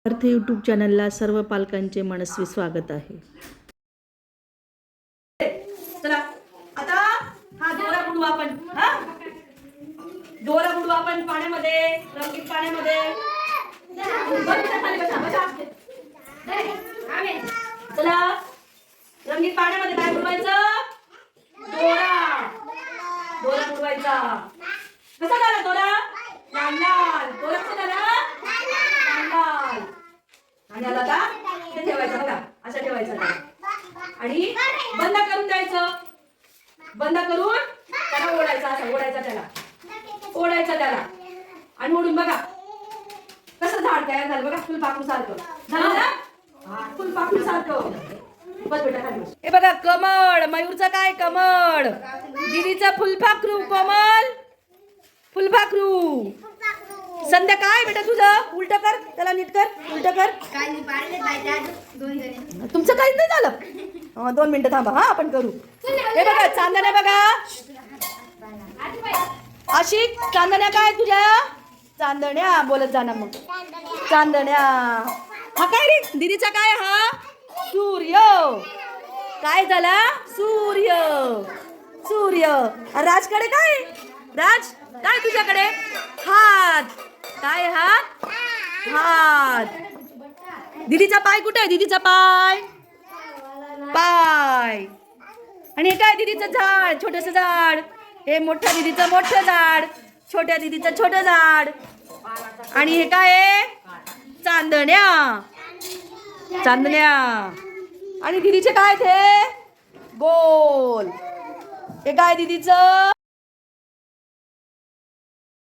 अर्थ यूट्यूब चॅनलला सर्व पालकांचे मनस्वी स्वागत आहे. चला आता हा दोरा बुडू आपण. दोरा बुडू आपण पाण्यामध्ये, रंगीत पाण्यामध्ये. चला रंगीत पाण्यामध्ये काय बुडवायचं? दोरा. दोरा बुडवायचा. कसा झाला दोरा? लाल लाल. दोरा कसा झाला? लाल लाल. आणि आता इथे ठेवायचं बघा, असं ठेवायचं आणि बंद करून द्यायचं. बंद करून त्याला ओढायचं, असं ओढायचं त्याला, ओढायचं त्याला आणि ओढून बघा कसं झाड तयार झालं बघा, फुलपाखरू सारखं झालं ना, फुलपाखरू सारखं. हे बघा कमळ, मयूरचं काय कमळ, दीदीचा फुलपाखरू, कोमल फुलपाखरू. संध्या काय बेटा तुझं? उलट कर त्याला, नीट कर, उलट कर. तुमचं काहीच नाही झालं. 2 मिनिटं थांबा, हा आपण करू. हे बघा चांदण्या बघा, अशी चांदण्या काय तुझ्या? चांदण्या बोलत जाणार मग. चांदण्या. हा काय रे दीदीचा काय? हा सूर्य. काय झाला? सूर्य. सूर्य. राजकडे काय? राज काय तुझ्याकडे? हात. काय हात? हात. दीदीचा पाय कुठे आहे? दीदीचा पाय, पाय. आणि हे काय? दीदीचं झाड, छोटंसं झाड. हे मोठ्या दीदीचं मोठं झाड, छोट्या दीदीचं छोटं झाड. आणि हे काय आहे? चांदण्या. चांदण्या. आणि दीदीचे काय ते? बोल. हे काय दीदीचं?